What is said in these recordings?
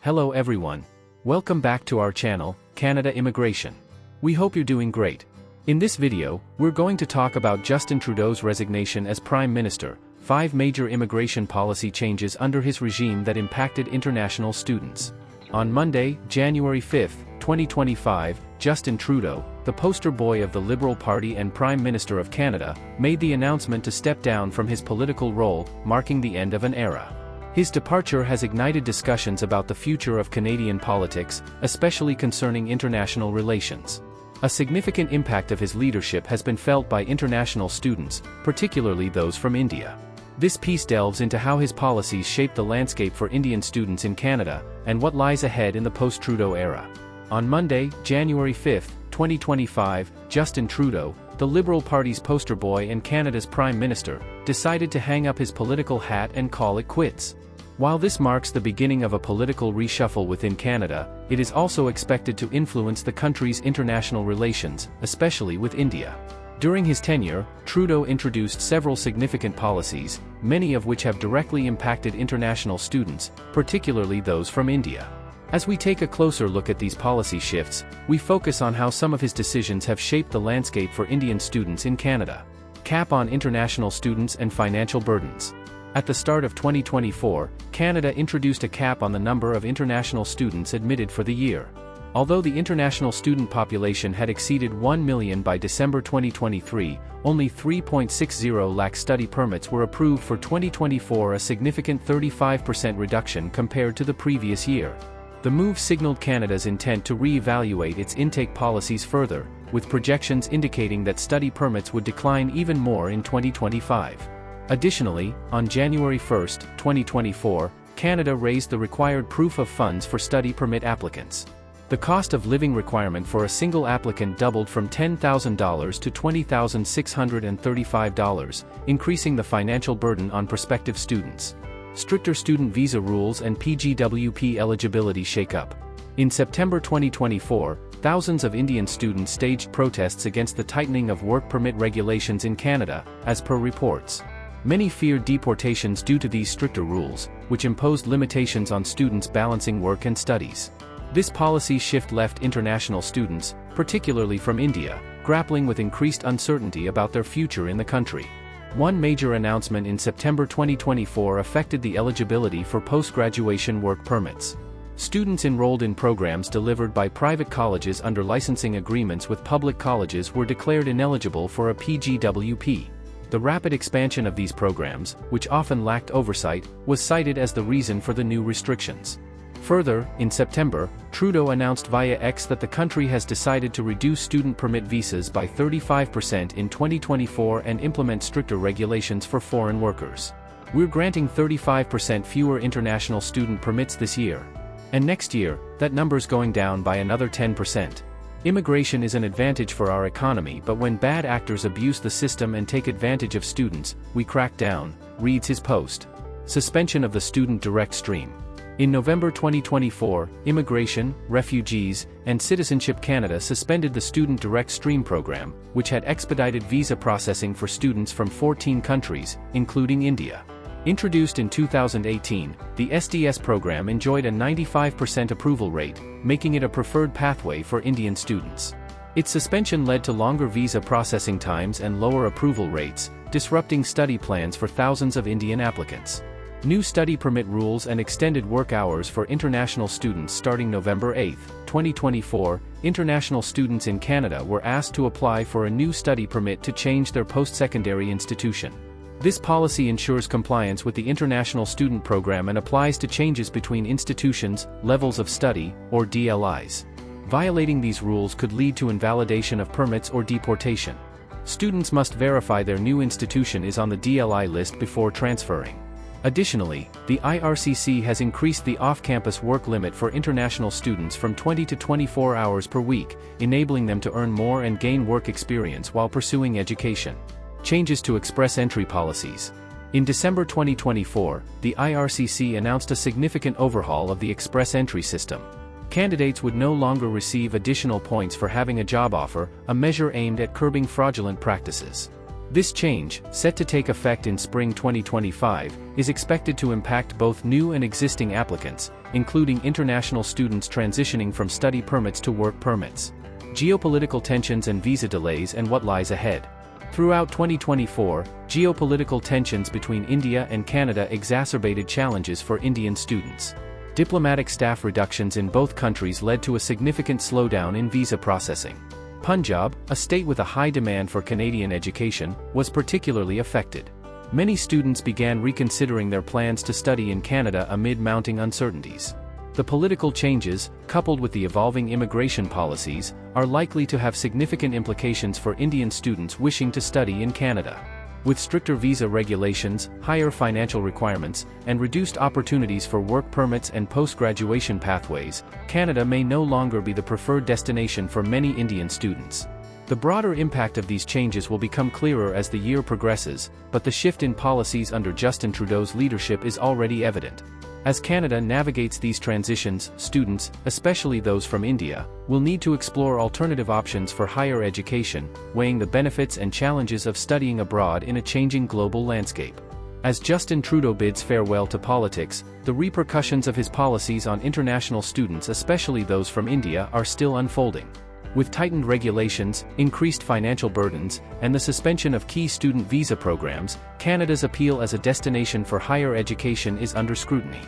Hello everyone. Welcome back to our channel, Canada Immigration. We hope you're doing great. In this video, we're going to talk about Justin Trudeau's resignation as Prime Minister, 5 major immigration policy changes under his regime that impacted international students. On Monday, January 5, 2025, Justin Trudeau, the poster boy of the Liberal Party and Prime Minister of Canada, made the announcement to step down from his political role, marking the end of an era. His departure has ignited discussions about the future of Canadian politics, especially concerning international relations. A significant impact of his leadership has been felt by international students, particularly those from India. This piece delves into how his policies shape the landscape for Indian students in Canada, and what lies ahead in the post-Trudeau era. On Monday, January 5, 2025, Justin Trudeau, the Liberal Party's poster boy and Canada's Prime Minister, decided to hang up his political hat and call it quits. While this marks the beginning of a political reshuffle within Canada, it is also expected to influence the country's international relations, especially with India. During his tenure, Trudeau introduced several significant policies, many of which have directly impacted international students, particularly those from India. As we take a closer look at these policy shifts, we focus on how some of his decisions have shaped the landscape for Indian students in Canada. Cap on international students and financial burdens. At the start of 2024, Canada introduced a cap on the number of international students admitted for the year. Although the international student population had exceeded 1 million by December 2023, only 3.60 lakh study permits were approved for 2024, a significant 35% reduction compared to the previous year. The move signaled Canada's intent to re-evaluate its intake policies further, with projections indicating that study permits would decline even more in 2025. Additionally, on January 1, 2024, Canada raised the required proof of funds for study permit applicants. The cost of living requirement for a single applicant doubled from $10,000 to $20,635, increasing the financial burden on prospective students. Stricter student visa rules and PGWP eligibility shakeup. In September 2024, thousands of Indian students staged protests against the tightening of work permit regulations in Canada, as per reports. Many feared deportations due to these stricter rules, which imposed limitations on students balancing work and studies. This policy shift left international students, particularly from India, grappling with increased uncertainty about their future in the country. One major announcement in September 2024 affected the eligibility for post-graduation work permits. Students enrolled in programs delivered by private colleges under licensing agreements with public colleges were declared ineligible for a PGWP. The rapid expansion of these programs, which often lacked oversight, was cited as the reason for the new restrictions. Further, in September, Trudeau announced via X that the country has decided to reduce student permit visas by 35% in 2024 and implement stricter regulations for foreign workers. We're granting 35% fewer international student permits this year. And next year, that number's going down by another 10%. Immigration is an advantage for our economy, but when bad actors abuse the system and take advantage of students, we crack down, reads his post. Suspension of the student direct stream. In November 2024, Immigration, Refugees, and Citizenship Canada suspended the Student Direct Stream program, which had expedited visa processing for students from 14 countries, including India. Introduced in 2018, the SDS program enjoyed a 95% approval rate, making it a preferred pathway for Indian students. Its suspension led to longer visa processing times and lower approval rates, disrupting study plans for thousands of Indian applicants. New study permit rules and extended work hours for international students starting November 8, 2024, international students in Canada were asked to apply for a new study permit to change their post-secondary institution. This policy ensures compliance with the International Student Program and applies to changes between institutions, levels of study, or DLIs. Violating these rules could lead to invalidation of permits or deportation. Students must verify their new institution is on the DLI list before transferring. Additionally, the IRCC has increased the off-campus work limit for international students from 20 to 24 hours per week, enabling them to earn more and gain work experience while pursuing education. Changes to express entry policies. In December 2024, the IRCC announced a significant overhaul of the express entry system. Candidates would no longer receive additional points for having a job offer, a measure aimed at curbing fraudulent practices. This change, set to take effect in spring 2025, is expected to impact both new and existing applicants, including international students transitioning from study permits to work permits. Geopolitical tensions and visa delays and what lies ahead. Throughout 2024, geopolitical tensions between India and Canada exacerbated challenges for Indian students. Diplomatic staff reductions in both countries led to a significant slowdown in visa processing. Punjab, a state with a high demand for Canadian education, was particularly affected. Many students began reconsidering their plans to study in Canada amid mounting uncertainties. The political changes, coupled with the evolving immigration policies, are likely to have significant implications for Indian students wishing to study in Canada. With stricter visa regulations, higher financial requirements, and reduced opportunities for work permits and post-graduation pathways, Canada may no longer be the preferred destination for many Indian students. The broader impact of these changes will become clearer as the year progresses, but the shift in policies under Justin Trudeau's leadership is already evident. As Canada navigates these transitions, students, especially those from India, will need to explore alternative options for higher education, weighing the benefits and challenges of studying abroad in a changing global landscape. As Justin Trudeau bids farewell to politics, the repercussions of his policies on international students, especially those from India, are still unfolding. With tightened regulations, increased financial burdens, and the suspension of key student visa programs, Canada's appeal as a destination for higher education is under scrutiny.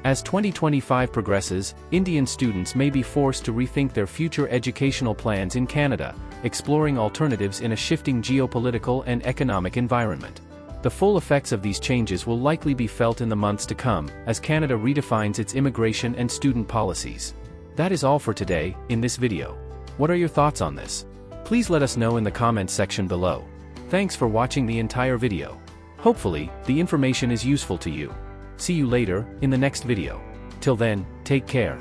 As 2025 progresses, Indian students may be forced to rethink their future educational plans in Canada, exploring alternatives in a shifting geopolitical and economic environment. The full effects of these changes will likely be felt in the months to come, as Canada redefines its immigration and student policies. That is all for today, in this video. What are your thoughts on this? Please let us know in the comments section below. Thanks for watching the entire video. Hopefully, the information is useful to you. See you later, in the next video. Till then, take care.